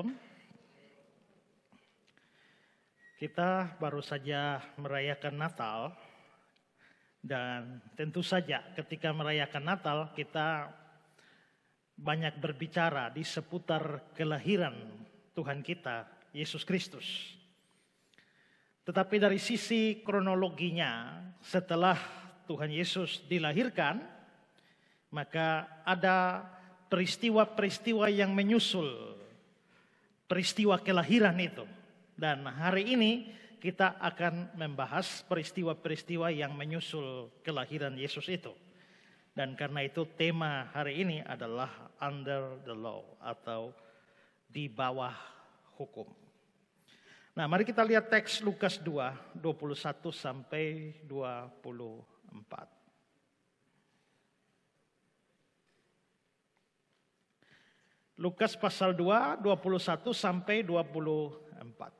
Shalom. Kita baru saja merayakan Natal dan tentu saja ketika merayakan Natal kita banyak berbicara di seputar kelahiran Tuhan kita, Yesus Kristus. Tetapi dari sisi kronologinya setelah Tuhan Yesus dilahirkan, maka ada peristiwa-peristiwa yang menyusul peristiwa kelahiran itu. Dan hari ini kita akan membahas peristiwa-peristiwa yang menyusul kelahiran Yesus itu. Dan karena itu tema hari ini adalah under the law atau di bawah hukum. Nah, mari kita lihat teks Lukas 2, 21 sampai 24. Lukas pasal 2, 21 sampai 24.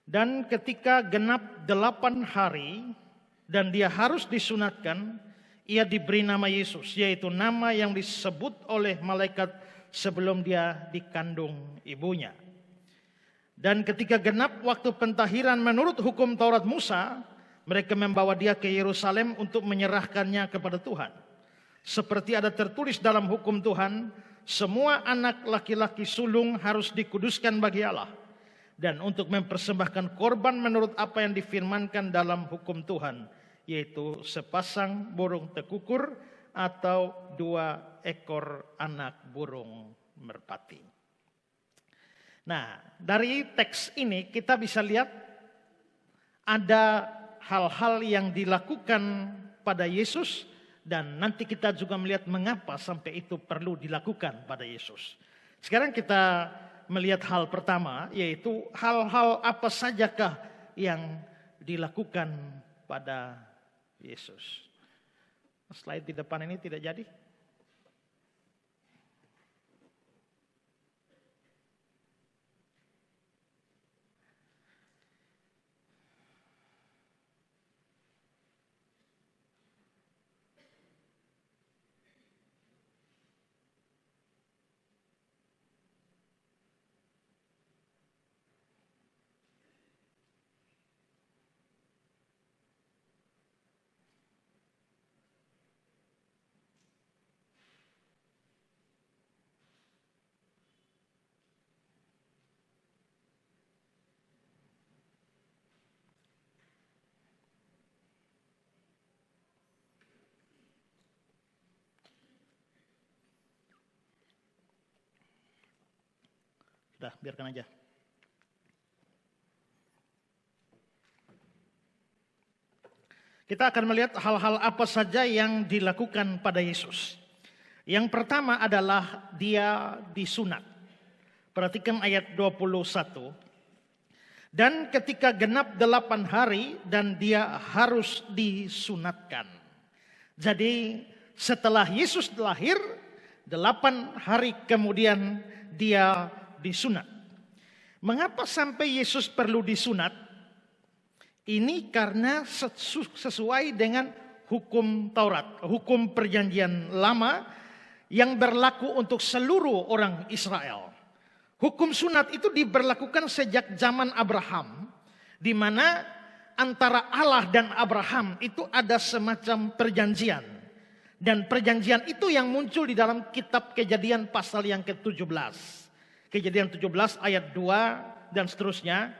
Dan ketika genap 8 hari dan dia harus disunatkan, ia diberi nama Yesus, yaitu nama yang disebut oleh malaikat sebelum dia dikandung ibunya. Dan ketika genap waktu pentahiran menurut hukum Taurat Musa, mereka membawa dia ke Yerusalem untuk menyerahkannya kepada Tuhan. Seperti ada tertulis dalam hukum Tuhan, semua anak laki-laki sulung harus dikuduskan bagi Allah. Dan untuk mempersembahkan korban menurut apa yang difirmankan dalam hukum Tuhan, yaitu sepasang burung tekukur atau 2 ekor anak burung merpati. Nah, dari teks ini kita bisa lihat ada hal-hal yang dilakukan pada Yesus. Dan nanti kita juga melihat mengapa sampai itu perlu dilakukan pada Yesus. Sekarang kita melihat hal pertama, yaitu hal-hal apa sajakah yang dilakukan pada Yesus. Slide di depan ini tidak jadi. Sudah, biarkan aja. Kita akan melihat hal-hal apa saja yang dilakukan pada Yesus. Yang pertama adalah dia disunat. Perhatikan ayat 21. Dan ketika genap 8 hari dan dia harus disunatkan. Jadi setelah Yesus lahir, 8 hari kemudian dia disunat. Mengapa sampai Yesus perlu disunat? Ini karena sesuai dengan hukum Taurat, hukum perjanjian lama yang berlaku untuk seluruh orang Israel. Hukum sunat itu diberlakukan sejak zaman Abraham, di mana antara Allah dan Abraham itu ada semacam perjanjian. Dan perjanjian itu yang muncul di dalam kitab Kejadian pasal yang ke-17. Kejadian 17 ayat 2 dan seterusnya.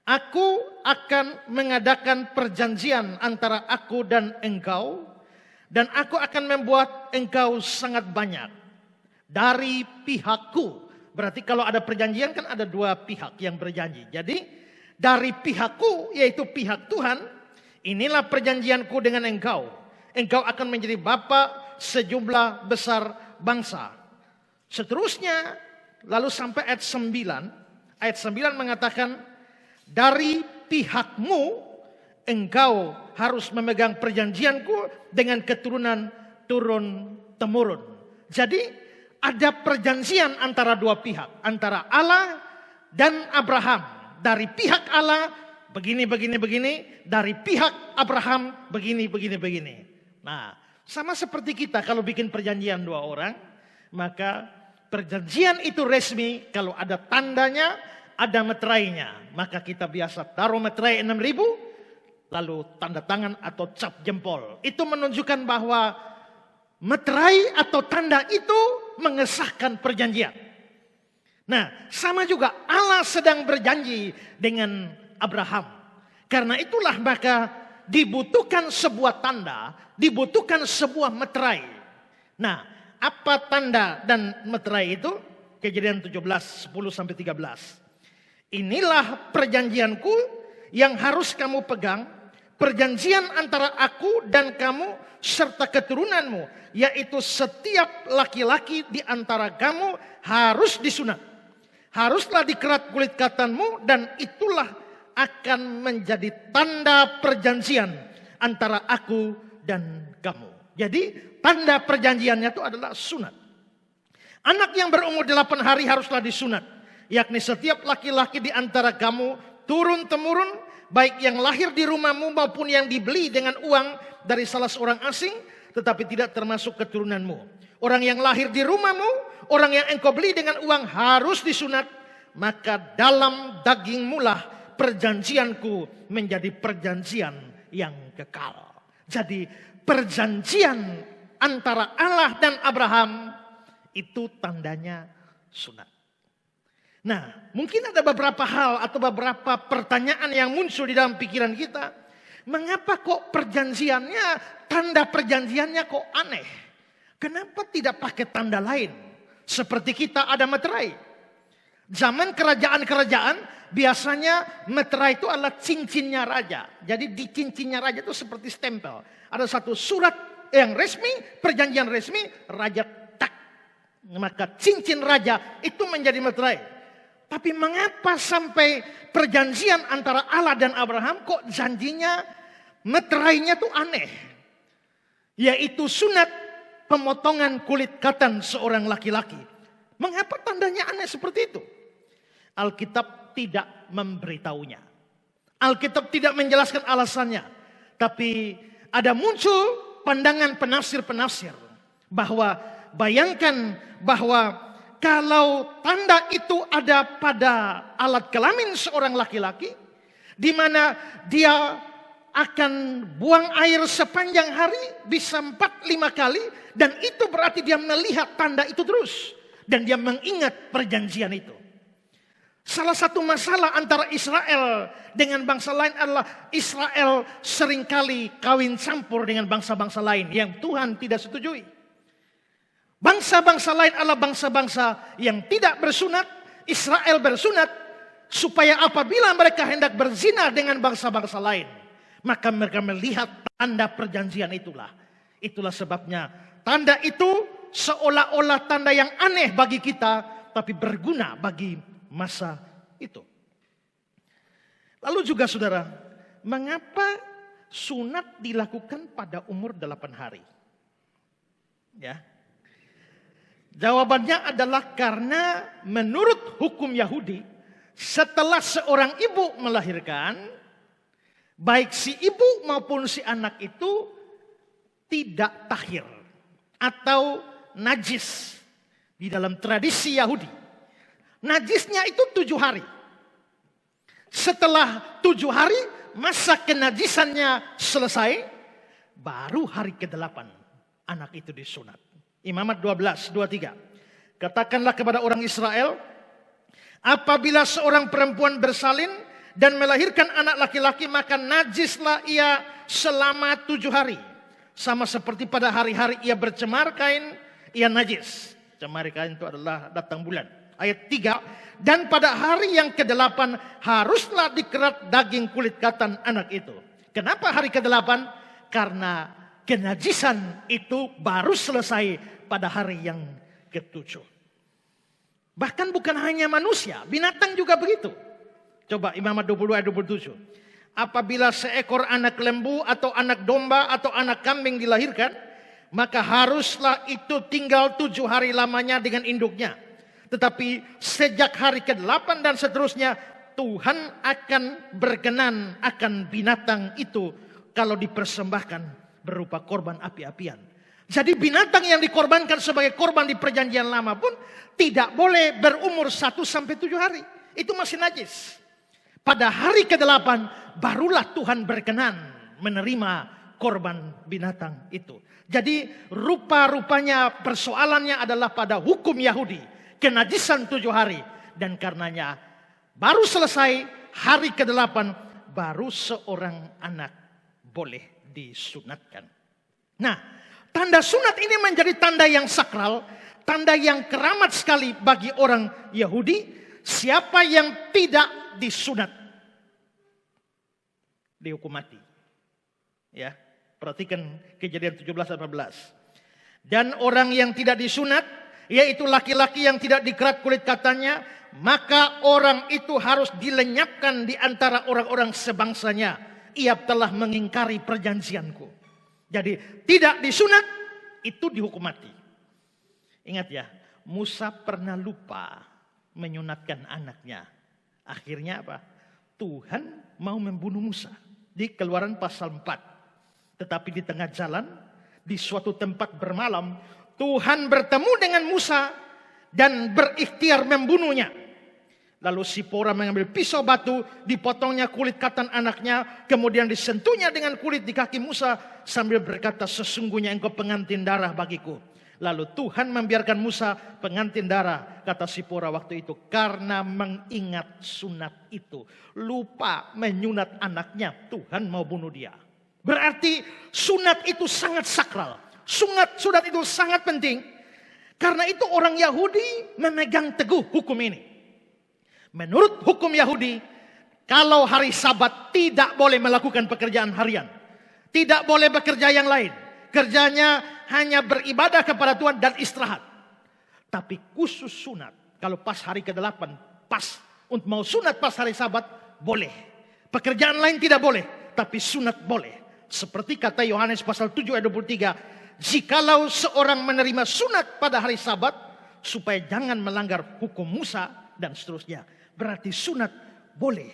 Aku akan mengadakan perjanjian antara aku dan engkau. Dan aku akan membuat engkau sangat banyak. Dari pihakku. Berarti kalau ada perjanjian kan ada 2 pihak yang berjanji. Jadi dari pihakku yaitu pihak Tuhan. Inilah perjanjianku dengan engkau. Engkau akan menjadi bapa sejumlah besar bangsa. Seterusnya. Lalu sampai ayat 9. Ayat 9 mengatakan, dari pihakmu engkau harus memegang perjanjianku dengan keturunan turun-temurun. Jadi ada perjanjian antara 2 pihak. Antara Allah dan Abraham. Dari pihak Allah begini. Dari pihak Abraham begini. Nah, sama seperti kita kalau bikin perjanjian 2 orang. Maka perjanjian itu resmi kalau ada tandanya, ada meterainya. Maka kita biasa taruh meterai 6.000, lalu tanda tangan atau cap jempol. Itu menunjukkan bahwa meterai atau tanda itu mengesahkan perjanjian. Nah, sama juga Allah sedang berjanji dengan Abraham. Karena itulah maka dibutuhkan sebuah tanda, dibutuhkan sebuah meterai. Nah, apa tanda dan meterai itu? Kejadian 17, 10-13. Inilah perjanjianku yang harus kamu pegang, perjanjian antara aku dan kamu serta keturunanmu, yaitu setiap laki-laki di antara kamu harus disunat. Haruslah dikerat kulit katanmu, dan itulah akan menjadi tanda perjanjian antara aku dan kamu. Jadi tanda perjanjiannya itu adalah sunat. Anak yang berumur 8 hari haruslah disunat, yakni setiap laki-laki di antara kamu turun-temurun, baik yang lahir di rumahmu maupun yang dibeli dengan uang dari salah seorang asing, tetapi tidak termasuk keturunanmu. Orang yang lahir di rumahmu, orang yang engkau beli dengan uang harus disunat. Maka dalam dagingmu lah perjanjianku menjadi perjanjian yang kekal. Jadi perjanjian antara Allah dan Abraham itu tandanya sunat. Nah, mungkin ada beberapa hal atau beberapa pertanyaan yang muncul di dalam pikiran kita. Mengapa kok perjanjiannya, tanda perjanjiannya kok aneh? Kenapa tidak pakai tanda lain? Seperti kita ada meterai. Zaman kerajaan-kerajaan biasanya meterai itu adalah cincinnya raja. Jadi di cincinnya raja itu seperti stempel. Ada satu surat yang resmi, perjanjian resmi, raja tak. Maka cincin raja itu menjadi meterai. Tapi mengapa sampai perjanjian antara Allah dan Abraham kok janjinya meterainya tuh aneh? Yaitu sunat pemotongan kulit katan seorang laki-laki. Mengapa tandanya aneh seperti itu? Alkitab tidak memberitahunya. Alkitab tidak menjelaskan alasannya. Tapi ada muncul pandangan penafsir-penafsir. Bahwa bayangkan bahwa kalau tanda itu ada pada alat kelamin seorang laki-laki, di mana dia akan buang air sepanjang hari bisa 4-5 kali, dan itu berarti dia melihat tanda itu terus, dan dia mengingat perjanjian itu. Salah satu masalah antara Israel dengan bangsa lain adalah Israel seringkali kawin campur dengan bangsa-bangsa lain yang Tuhan tidak setujui. Bangsa-bangsa lain adalah bangsa-bangsa yang tidak bersunat. Israel bersunat supaya apabila mereka hendak berzina dengan bangsa-bangsa lain, maka mereka melihat tanda perjanjian itulah. Itulah sebabnya tanda itu seolah-olah tanda yang aneh bagi kita, tapi berguna bagi masa itu. Lalu juga saudara, mengapa sunat dilakukan pada umur 8 hari? Ya. Jawabannya adalah karena menurut hukum Yahudi, setelah seorang ibu melahirkan, baik si ibu maupun si anak itu tidak tahir atau najis di dalam tradisi Yahudi. Najisnya itu 7 hari. Setelah 7 hari masa kenajisannya selesai, baru hari ke-8 anak itu disunat. Imamat 12:23. Katakanlah kepada orang Israel, apabila seorang perempuan bersalin dan melahirkan anak laki-laki, maka najislah ia selama 7 hari. Sama seperti pada hari-hari ia bercemar kain, ia najis. Cemar kain itu adalah datang bulan. Ayat 3, dan pada hari yang ke-8 haruslah dikerat daging kulit katan anak itu. Kenapa hari ke-8? Karena kenajisan itu baru selesai pada hari yang ke-7. Bahkan bukan hanya manusia, binatang juga begitu. Coba Imamat 20 ayat 27. Apabila seekor anak lembu atau anak domba atau anak kambing dilahirkan, maka haruslah itu tinggal 7 hari lamanya dengan induknya. Tetapi sejak hari ke-8 dan seterusnya, Tuhan akan berkenan akan binatang itu kalau dipersembahkan berupa korban api-apian. Jadi binatang yang dikorbankan sebagai korban di perjanjian lama pun tidak boleh berumur 1 sampai 7 hari. Itu masih najis. Pada hari ke-8 barulah Tuhan berkenan menerima korban binatang itu. Jadi rupa-rupanya persoalannya adalah pada hukum Yahudi. Kenajisan 7 hari. Dan karenanya baru selesai hari ke-8 baru seorang anak boleh disunatkan. Nah, tanda sunat ini menjadi tanda yang sakral. Tanda yang keramat sekali bagi orang Yahudi. Siapa yang tidak disunat dihukum mati. Ya, perhatikan Kejadian 17:18. Dan orang yang tidak disunat, yaitu laki-laki yang tidak dikerat kulit katanya, maka orang itu harus dilenyapkan di antara orang-orang sebangsanya. Ia telah mengingkari perjanjianku. Jadi tidak disunat itu dihukum mati. Ingat ya, Musa pernah lupa menyunatkan anaknya. Akhirnya apa? Tuhan mau membunuh Musa di Keluaran pasal 4. Tetapi di tengah jalan, di suatu tempat bermalam, Tuhan bertemu dengan Musa dan berikhtiar membunuhnya. Lalu Sipora mengambil pisau batu, dipotongnya kulit katan anaknya, kemudian disentuhnya dengan kulit di kaki Musa sambil berkata, sesungguhnya engkau pengantin darah bagiku. Lalu Tuhan membiarkan Musa pengantin darah, kata Sipora waktu itu, karena mengingat sunat itu. Lupa menyunat anaknya, Tuhan mau bunuh dia. Berarti sunat itu sangat sakral. Sunat itu sangat penting. Karena itu orang Yahudi memegang teguh hukum ini. Menurut hukum Yahudi, kalau hari Sabat tidak boleh melakukan pekerjaan harian. Tidak boleh bekerja yang lain. Kerjanya hanya beribadah kepada Tuhan dan istirahat. Tapi khusus sunat, kalau pas hari ke-8, pas untuk mau sunat pas hari Sabat, boleh. Pekerjaan lain tidak boleh, tapi sunat boleh. Seperti kata Yohanes pasal 7 ayat 23, jikalau seorang menerima sunat pada hari Sabat, supaya jangan melanggar hukum Musa dan seterusnya. Berarti sunat boleh.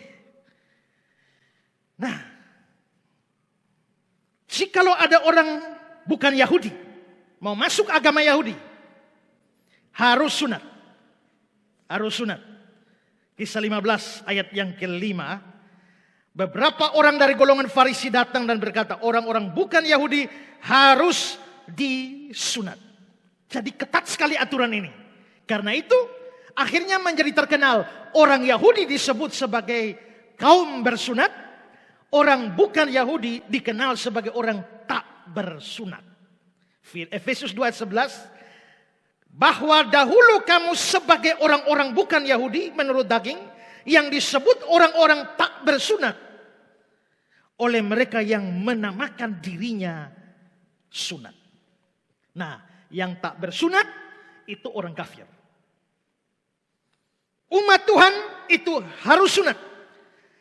Nah, jikalau ada orang bukan Yahudi, mau masuk agama Yahudi, harus sunat. Harus sunat. Kisah 15 ayat yang ke-5. Beberapa orang dari golongan Farisi datang dan berkata, orang-orang bukan Yahudi harus disunat. Jadi ketat sekali aturan ini. Karena itu akhirnya menjadi terkenal. Orang Yahudi disebut sebagai kaum bersunat. Orang bukan Yahudi dikenal sebagai orang tak bersunat. Efesus 2 ayat 11. Bahwa dahulu kamu sebagai orang-orang bukan Yahudi menurut daging, yang disebut orang-orang tak bersunat oleh mereka yang menamakan dirinya sunat. Nah, yang tak bersunat itu orang kafir. Umat Tuhan itu harus sunat.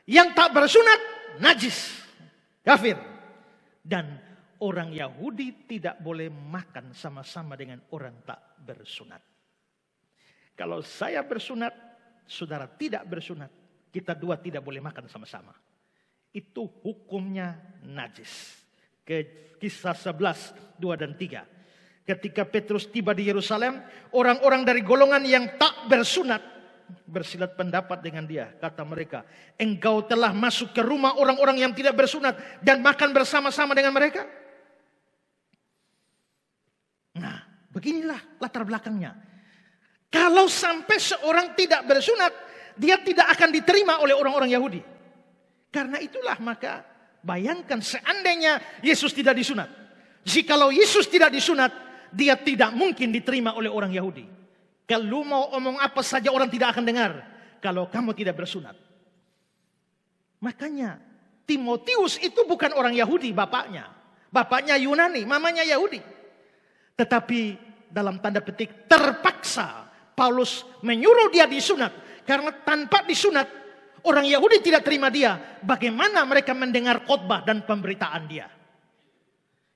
Yang tak bersunat najis, kafir. Dan orang Yahudi tidak boleh makan sama-sama dengan orang tak bersunat. Kalau saya bersunat, saudara tidak bersunat, kita dua tidak boleh makan sama-sama. Itu hukumnya najis. Kisah 11, 2 dan 3. Ketika Petrus tiba di Yerusalem, orang-orang dari golongan yang tak bersunat bersilat pendapat dengan dia. Kata mereka, engkau telah masuk ke rumah orang-orang yang tidak bersunat dan makan bersama-sama dengan mereka. Nah, beginilah latar belakangnya. Kalau sampai seorang tidak bersunat, dia tidak akan diterima oleh orang-orang Yahudi. Karena itulah maka bayangkan seandainya Yesus tidak disunat. Jikalau Yesus tidak disunat, dia tidak mungkin diterima oleh orang Yahudi. Kalau mau omong apa saja orang tidak akan dengar kalau kamu tidak bersunat. Makanya Timotius itu bukan orang Yahudi bapaknya. Bapaknya Yunani, mamanya Yahudi. Tetapi dalam tanda petik terpaksa Paulus menyuruh dia disunat. Karena tanpa disunat orang Yahudi tidak terima dia. Bagaimana mereka mendengar khotbah dan pemberitaan dia.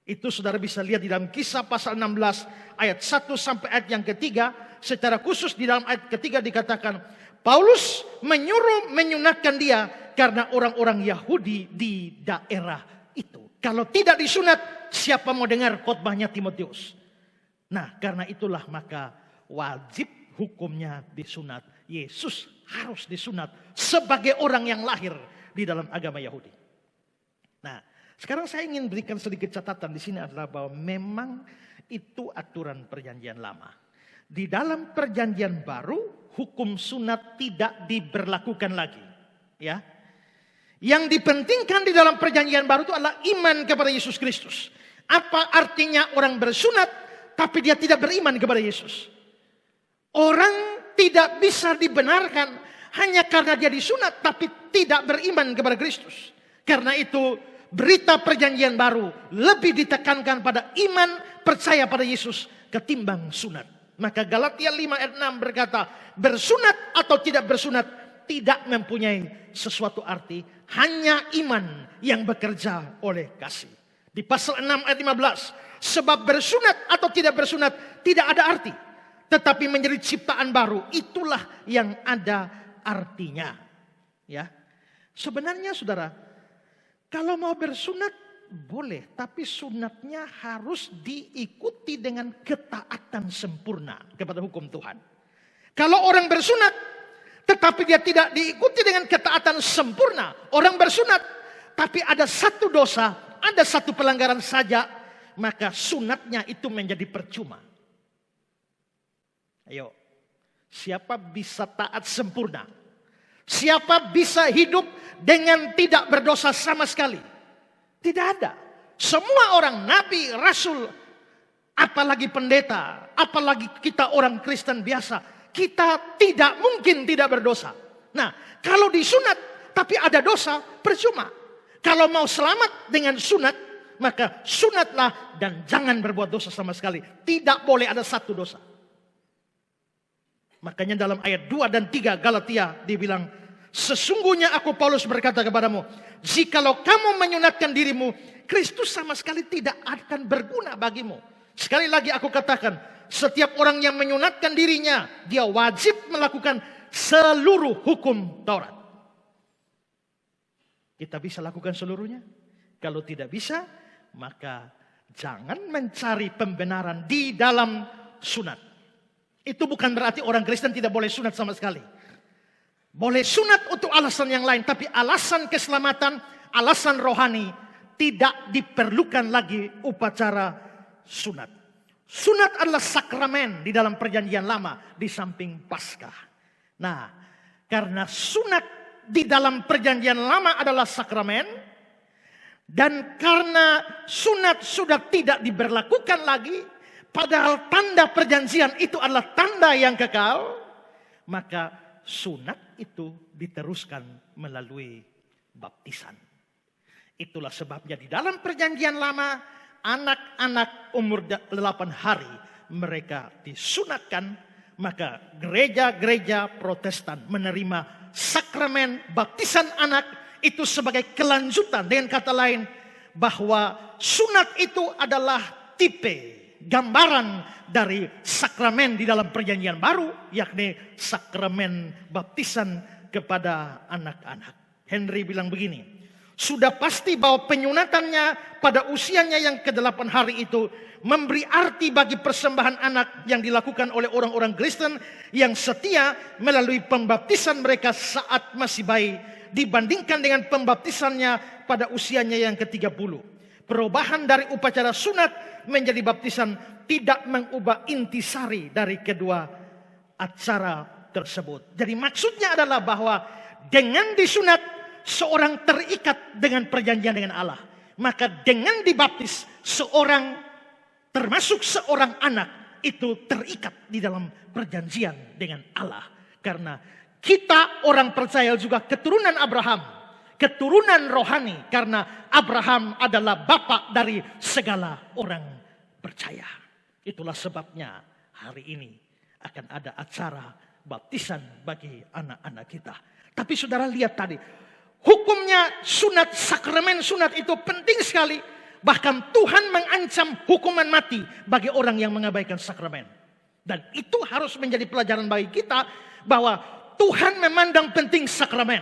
Itu saudara bisa lihat di dalam Kisah pasal 16 ayat 1 sampai ayat yang ketiga. Secara khusus di dalam ayat ketiga dikatakan Paulus menyuruh menyunatkan dia karena orang-orang Yahudi di daerah itu. Kalau tidak disunat siapa mau dengar khotbahnya Timotius? Nah, karena itulah maka wajib hukumnya disunat. Yesus harus disunat sebagai orang yang lahir di dalam agama Yahudi. Nah, sekarang saya ingin berikan sedikit catatan di sini adalah bahwa memang itu aturan perjanjian lama. Di dalam perjanjian baru, hukum sunat tidak diberlakukan lagi. Ya, yang dipentingkan di dalam perjanjian baru itu adalah iman kepada Yesus Kristus. Apa artinya orang bersunat tapi dia tidak beriman kepada Yesus? Orang tidak bisa dibenarkan hanya karena dia disunat tapi tidak beriman kepada Kristus. Karena itu berita perjanjian baru lebih ditekankan pada iman percaya pada Yesus ketimbang sunat. Maka Galatia 5 ayat 6 berkata, bersunat atau tidak bersunat tidak mempunyai sesuatu arti, hanya iman yang bekerja oleh kasih. Di pasal 6 ayat 15, sebab bersunat atau tidak bersunat tidak ada arti, tetapi menjadi ciptaan baru itulah yang ada artinya. Ya, sebenarnya saudara, kalau mau bersunat boleh, tapi sunatnya harus diikuti dengan ketaatan sempurna kepada hukum Tuhan. Kalau orang bersunat tetapi dia tidak diikuti dengan ketaatan sempurna, orang bersunat tapi ada satu dosa, ada satu pelanggaran saja, maka sunatnya itu menjadi percuma. Ayo, siapa bisa taat sempurna? Siapa bisa hidup dengan tidak berdosa sama sekali? Tidak ada. Semua orang, nabi, rasul, apalagi pendeta, apalagi kita orang Kristen biasa, kita tidak mungkin tidak berdosa. Nah, kalau disunat tapi ada dosa, percuma. Kalau mau selamat dengan sunat, maka sunatlah dan jangan berbuat dosa sama sekali. Tidak boleh ada satu dosa. Makanya dalam ayat 2 dan 3 Galatia dibilang, sesungguhnya aku Paulus berkata kepadamu, jikalau kamu menyunatkan dirimu, Kristus sama sekali tidak akan berguna bagimu. Sekali lagi aku katakan, setiap orang yang menyunatkan dirinya, dia wajib melakukan seluruh hukum Taurat. Kita bisa lakukan seluruhnya? Kalau tidak bisa, maka jangan mencari pembenaran di dalam sunat. Itu bukan berarti orang Kristen tidak boleh sunat sama sekali. Boleh sunat untuk alasan yang lain, tapi alasan keselamatan, alasan rohani, tidak diperlukan lagi upacara sunat. Sunat adalah sakramen di dalam perjanjian lama di samping Paskah. Nah, karena sunat di dalam perjanjian lama adalah sakramen, dan karena sunat sudah tidak diberlakukan lagi, padahal tanda perjanjian itu adalah tanda yang kekal, maka sunat itu diteruskan melalui baptisan. Itulah sebabnya di dalam perjanjian lama, anak-anak umur 8 hari mereka disunatkan, maka gereja-gereja Protestan menerima sakramen baptisan anak itu sebagai kelanjutan. Dengan kata lain, bahwa sunat itu adalah tipe, gambaran dari sakramen di dalam perjanjian baru, yakni sakramen baptisan kepada anak-anak. Henry bilang begini, sudah pasti bahwa penyunatannya pada usianya yang ke-8 hari itu memberi arti bagi persembahan anak yang dilakukan oleh orang-orang Kristen yang setia melalui pembaptisan mereka saat masih bayi, dibandingkan dengan pembaptisannya pada usianya yang ke-30. Perubahan dari upacara sunat menjadi baptisan tidak mengubah intisari dari kedua acara tersebut. Jadi maksudnya adalah bahwa dengan disunat seorang terikat dengan perjanjian dengan Allah. Maka dengan dibaptis seorang, termasuk seorang anak, itu terikat di dalam perjanjian dengan Allah. Karena kita orang percaya juga keturunan Abraham, keturunan rohani, karena Abraham adalah bapa dari segala orang percaya. Itulah sebabnya hari ini akan ada acara baptisan bagi anak-anak kita. Tapi saudara lihat tadi, hukumnya sunat, sakramen sunat itu penting sekali. Bahkan Tuhan mengancam hukuman mati bagi orang yang mengabaikan sakramen. Dan itu harus menjadi pelajaran bagi kita bahwa Tuhan memandang penting sakramen.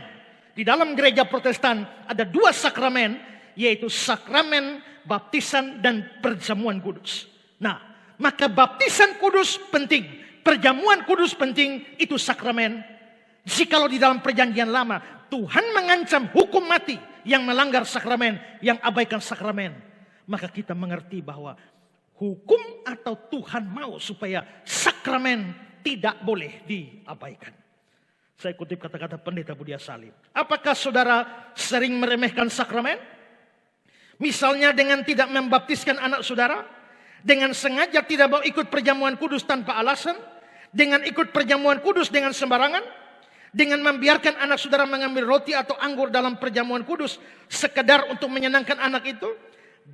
Di dalam gereja Protestan ada 2 sakramen yaitu sakramen, baptisan, dan perjamuan kudus. Nah, maka baptisan kudus penting, perjamuan kudus penting, itu sakramen. Jikalau di dalam perjanjian lama Tuhan mengancam hukum mati yang melanggar sakramen, yang abaikan sakramen, maka kita mengerti bahwa hukum atau Tuhan mau supaya sakramen tidak boleh diabaikan. Saya kutip kata-kata Pendeta Budia Salim. Apakah saudara sering meremehkan sakramen? Misalnya dengan tidak membaptiskan anak saudara, dengan sengaja tidak mau ikut perjamuan kudus tanpa alasan, dengan ikut perjamuan kudus dengan sembarangan, dengan membiarkan anak saudara mengambil roti atau anggur dalam perjamuan kudus sekedar untuk menyenangkan anak itu.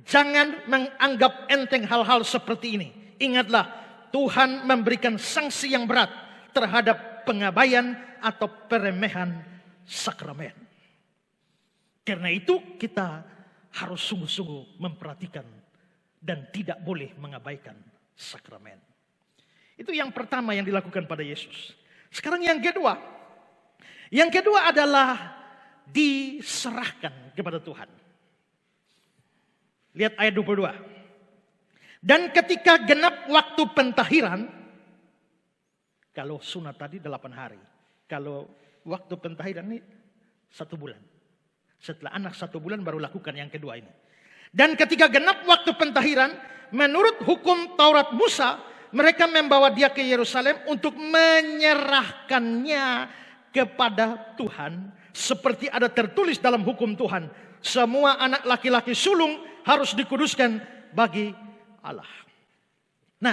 Jangan menganggap enteng hal-hal seperti ini. Ingatlah, Tuhan memberikan sanksi yang berat terhadap pengabaian atau peremehan sakramen. Karena itu kita harus sungguh-sungguh memperhatikan dan tidak boleh mengabaikan sakramen. Itu yang pertama yang dilakukan pada Yesus. Sekarang yang kedua. Yang kedua adalah diserahkan kepada Tuhan. Lihat ayat 22. Dan ketika genap waktu pentahiran, kalau sunat tadi 8 hari. Kalau waktu pentahiran ini 1 bulan. Setelah anak 1 bulan baru lakukan yang kedua ini. Dan ketika genap waktu pentahiran, menurut hukum Taurat Musa, mereka membawa dia ke Yerusalem untuk menyerahkannya kepada Tuhan. Seperti ada tertulis dalam hukum Tuhan. Semua anak laki-laki sulung harus dikuduskan bagi Allah. Nah,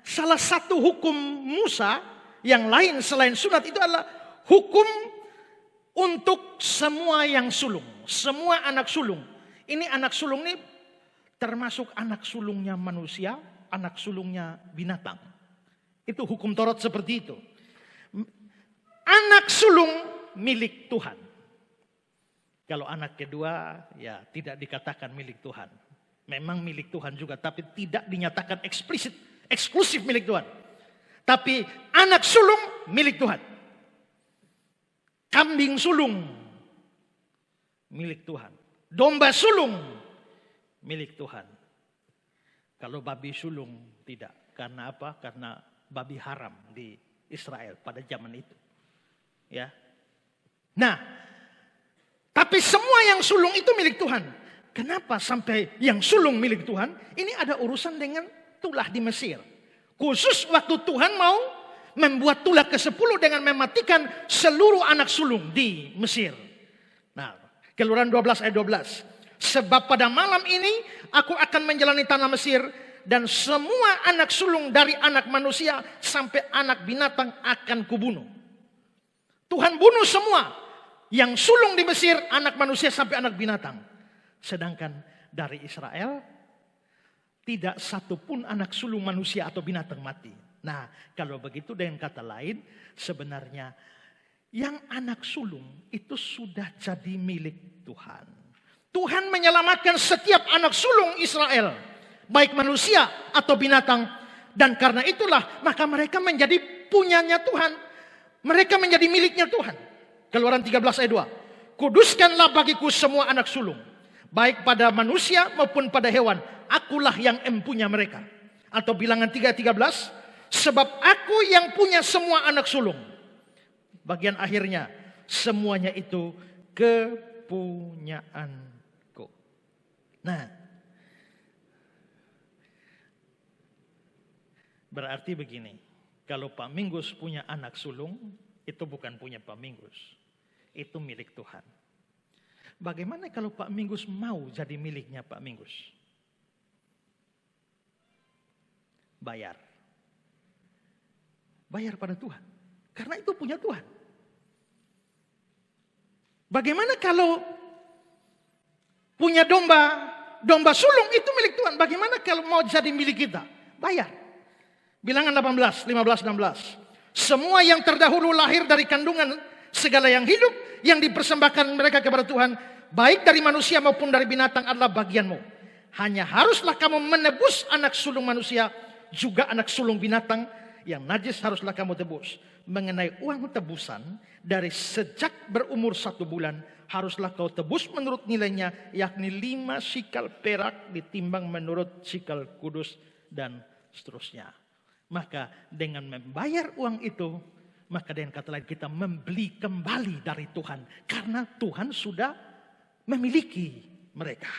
salah satu hukum Musa yang lain selain sunat itu adalah hukum untuk semua yang sulung. Semua anak sulung. Ini anak sulung ini termasuk anak sulungnya manusia, anak sulungnya binatang. Itu hukum Taurat seperti itu. Anak sulung milik Tuhan. Kalau anak kedua ya tidak dikatakan milik Tuhan. Memang milik Tuhan juga, tapi tidak dinyatakan eksplisit, eksklusif milik Tuhan. Tapi anak sulung milik Tuhan. Kambing sulung milik Tuhan. Domba sulung milik Tuhan. Kalau babi sulung tidak. Karena apa? Karena babi haram di Israel pada zaman itu. Ya. Nah, tapi semua yang sulung itu milik Tuhan. Kenapa sampai yang sulung milik Tuhan? Ini ada urusan dengan tulah di Mesir. Khusus waktu Tuhan mau membuat tulah ke-10 dengan mematikan seluruh anak sulung di Mesir. Nah, Keluaran 12 ayat 12. Sebab pada malam ini aku akan menjalani tanah Mesir dan semua anak sulung dari anak manusia sampai anak binatang akan kubunuh. Tuhan bunuh semua yang sulung di Mesir, anak manusia sampai anak binatang. Sedangkan dari Israel tidak satu pun anak sulung manusia atau binatang mati. Nah, kalau begitu dengan kata lain, sebenarnya yang anak sulung itu sudah jadi milik Tuhan. Tuhan menyelamatkan setiap anak sulung Israel, baik manusia atau binatang. Dan karena itulah maka mereka menjadi punyanya Tuhan. Mereka menjadi miliknya Tuhan. Keluaran 13 ayat 2. Kuduskanlah bagiku semua anak sulung, baik pada manusia maupun pada hewan. Akulah yang empunya mereka. Atau Bilangan 3:13. Sebab aku yang punya semua anak sulung. Bagian akhirnya, semuanya itu kepunyaanku. Nah, berarti begini. Kalau Pak Minggus punya anak sulung, itu bukan punya Pak Minggus. Itu milik Tuhan. Bagaimana kalau Pak Minggus mau jadi miliknya Pak Minggus? Bayar. Bayar pada Tuhan. Karena itu punya Tuhan. Bagaimana kalau punya domba sulung itu milik Tuhan. Bagaimana kalau mau jadi milik kita? Bayar. Bilangan 18, 15, 16. Semua yang terdahulu lahir dari kandungan segala yang hidup yang dipersembahkan mereka kepada Tuhan, baik dari manusia maupun dari binatang adalah bagianmu. Hanya haruslah kamu menebus anak sulung manusia, juga anak sulung binatang yang najis haruslah kamu tebus. Mengenai uang tebusan, dari sejak berumur 1 bulan haruslah kau tebus menurut nilainya, yakni 5 sikal perak ditimbang menurut sikal kudus, dan seterusnya. Maka dengan membayar uang itu, maka dengan kata lain kita membeli kembali dari Tuhan. Karena Tuhan sudah memiliki mereka.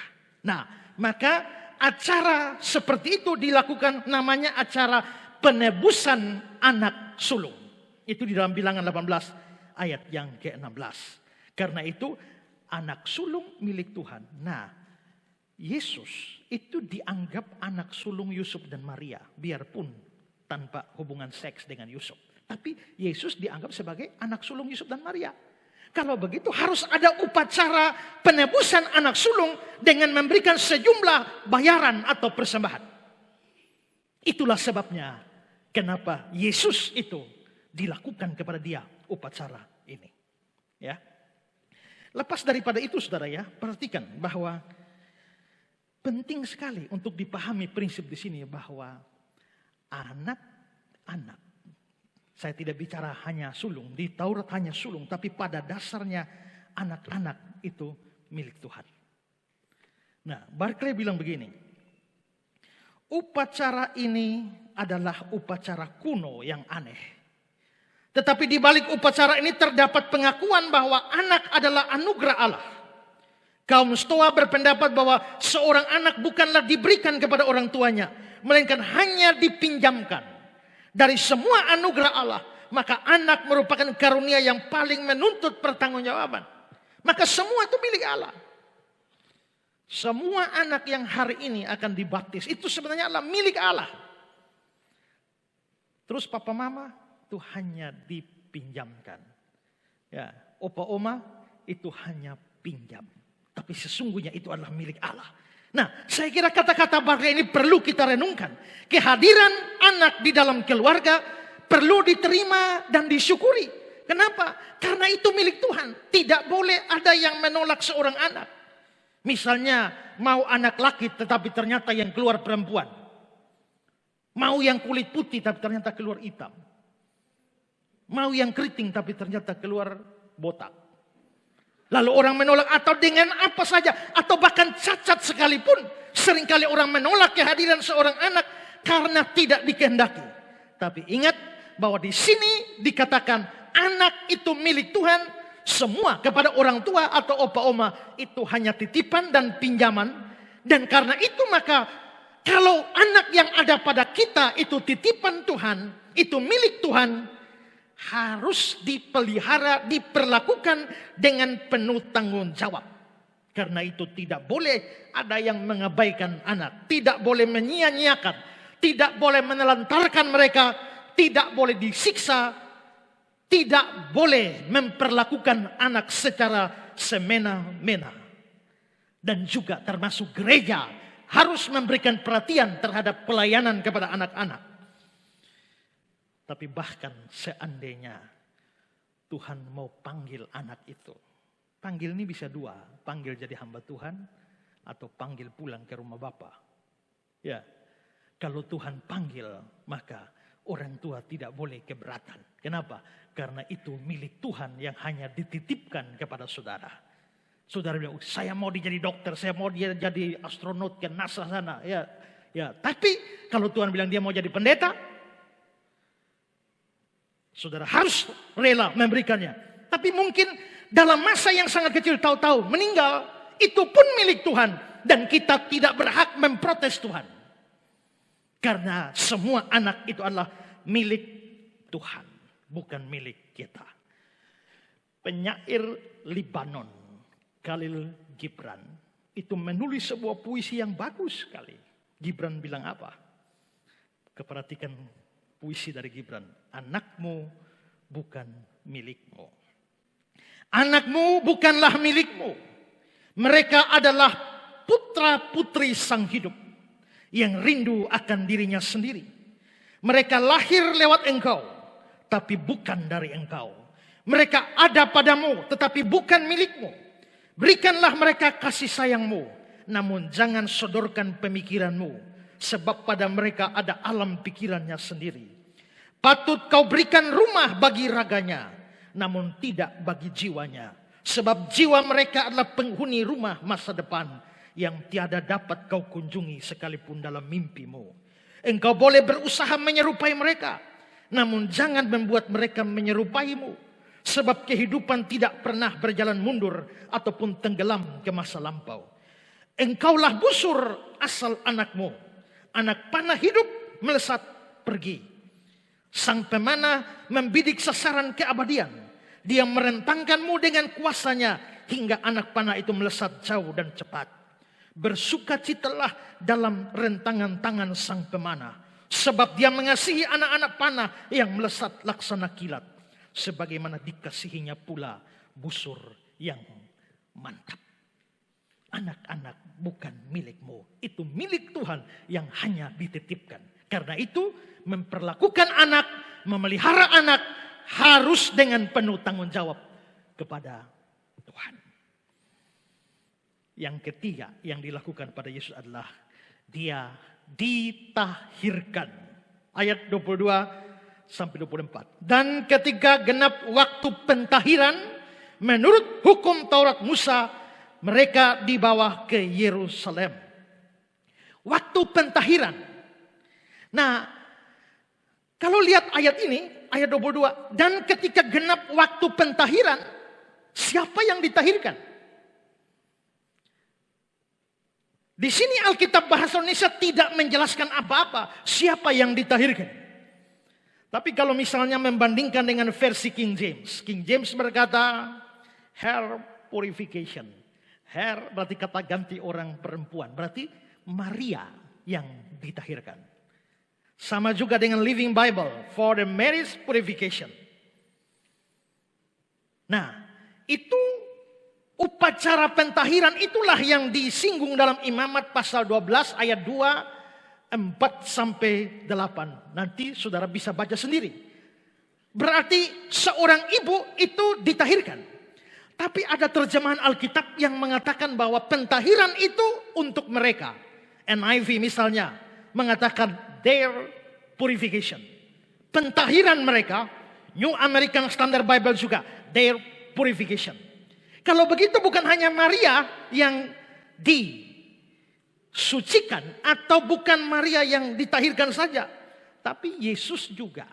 Nah, maka acara seperti itu dilakukan, namanya acara penebusan anak sulung. Itu di dalam Bilangan 18 ayat yang ke-16. Karena itu anak sulung milik Tuhan. Nah, Yesus itu dianggap anak sulung Yusuf dan Maria. Biarpun tanpa hubungan seks dengan Yusuf. Tapi Yesus dianggap sebagai anak sulung Yusuf dan Maria. Kalau begitu harus ada upacara penebusan anak sulung dengan memberikan sejumlah bayaran atau persembahan. Itulah sebabnya kenapa Yesus itu dilakukan kepada dia upacara ini. Ya. Lepas daripada itu saudara ya, perhatikan bahwa penting sekali untuk dipahami prinsip di sini bahwa anak-anak, saya tidak bicara hanya sulung, di Taurat hanya sulung, tapi pada dasarnya anak-anak itu milik Tuhan. Nah, Barclay bilang begini, upacara ini adalah upacara kuno yang aneh. Tetapi di balik upacara ini terdapat pengakuan bahwa anak adalah anugerah Allah. Kaum Stoa berpendapat bahwa seorang anak bukanlah diberikan kepada orang tuanya, melainkan hanya dipinjamkan. Dari semua anugerah Allah, maka anak merupakan karunia yang paling menuntut pertanggungjawaban. Maka semua itu milik Allah. Semua anak yang hari ini akan dibaptis itu sebenarnya adalah milik Allah. Terus papa mama itu hanya dipinjamkan. Ya, opa oma itu hanya pinjam. Tapi sesungguhnya itu adalah milik Allah. Nah, saya kira kata-kata Barclay ini perlu kita renungkan. Kehadiran anak di dalam keluarga perlu diterima dan disyukuri. Kenapa? Karena itu milik Tuhan. Tidak boleh ada yang menolak seorang anak. Misalnya mau anak laki tetapi ternyata yang keluar perempuan. Mau yang kulit putih tapi ternyata keluar hitam. Mau yang keriting tapi ternyata keluar botak. Lalu orang menolak atau dengan apa saja. Atau bahkan cacat sekalipun. Seringkali orang menolak kehadiran seorang anak karena tidak dikehendaki. Tapi ingat bahwa di sini dikatakan anak itu milik Tuhan. Semua kepada orang tua atau opa oma itu hanya titipan dan pinjaman. Dan karena itu maka kalau anak yang ada pada kita itu titipan Tuhan. Itu milik Tuhan. Harus dipelihara, diperlakukan dengan penuh tanggung jawab. Karena itu tidak boleh ada yang mengabaikan anak. Tidak boleh menyia-nyiakan. Tidak boleh menelantarkan mereka. Tidak boleh disiksa. Tidak boleh memperlakukan anak secara semena-mena. Dan juga termasuk gereja harus memberikan perhatian terhadap pelayanan kepada anak-anak. Tapi bahkan seandainya Tuhan mau panggil anak itu. Panggil ini bisa dua. Panggil jadi hamba Tuhan atau panggil pulang ke rumah Bapa. Ya, kalau Tuhan panggil maka orang tua tidak boleh keberatan. Kenapa? Karena itu milik Tuhan yang hanya dititipkan kepada saudara. Saudara bilang, saya mau dia jadi dokter, saya mau dia jadi astronot ke NASA sana. Ya. Tapi kalau Tuhan bilang dia mau jadi pendeta, saudara harus rela memberikannya. Tapi mungkin dalam masa yang sangat kecil tahu-tahu meninggal, itu pun milik Tuhan. Dan kita tidak berhak memprotes Tuhan. Karena semua anak itu adalah milik Tuhan, bukan milik kita. Penyair Libanon, Khalil Gibran, itu menulis sebuah puisi yang bagus sekali. Gibran bilang apa? Perhatikan puisi dari Gibran. Anakmu bukan milikmu. Anakmu bukanlah milikmu. Mereka adalah putra-putri sang hidup yang rindu akan dirinya sendiri. Mereka lahir lewat engkau, tapi bukan dari engkau. Mereka ada padamu, tetapi bukan milikmu. Berikanlah mereka kasih sayangmu, namun jangan sodorkan pemikiranmu, sebab pada mereka ada alam pikirannya sendiri. Patut kau berikan rumah bagi raganya, namun tidak bagi jiwanya. Sebab jiwa mereka adalah penghuni rumah masa depan yang tiada dapat kau kunjungi sekalipun dalam mimpimu. Engkau boleh berusaha menyerupai mereka, namun jangan membuat mereka menyerupaimu. Sebab kehidupan tidak pernah berjalan mundur ataupun tenggelam ke masa lampau. Engkaulah busur asal anakmu. Anak panah hidup melesat pergi. Sang pemana membidik sasaran keabadian. Dia merentangkanmu dengan kuasanya hingga anak panah itu melesat jauh dan cepat. Bersukacitalah dalam rentangan tangan sang pemana. Sebab dia mengasihi anak-anak panah yang melesat laksana kilat. Sebagaimana dikasihinya pula busur yang mantap. Anak-anak bukan milikmu. Itu milik Tuhan yang hanya dititipkan. Karena itu memperlakukan anak, memelihara anak harus dengan penuh tanggung jawab kepada Tuhan. Yang ketiga yang dilakukan pada Yesus adalah dia ditahirkan. Ayat 22 sampai 24. Dan ketika genap waktu pentahiran menurut hukum Taurat Musa, mereka dibawa ke Yerusalem. Waktu pentahiran. Nah, kalau lihat ayat ini, ayat 22. Dan ketika genap waktu pentahiran, siapa yang ditahirkan? Di sini Alkitab bahasa Indonesia tidak menjelaskan apa-apa siapa yang ditahirkan. Tapi kalau misalnya membandingkan dengan versi King James berkata hair purification. Hair berarti kata ganti orang perempuan, berarti Maria yang ditahirkan. Sama juga dengan Living Bible, for the marriage purification. Nah, itu upacara pentahiran itulah yang disinggung dalam Imamat pasal 12 ayat 2, 4 sampai 8. Nanti saudara bisa baca sendiri. Berarti seorang ibu itu ditahirkan. Tapi ada terjemahan Alkitab yang mengatakan bahwa pentahiran itu untuk mereka. NIV misalnya mengatakan their purification. Pentahiran mereka, New American Standard Bible juga, their purification. Kalau begitu bukan hanya Maria yang disucikan atau bukan Maria yang ditahirkan saja, tapi Yesus juga.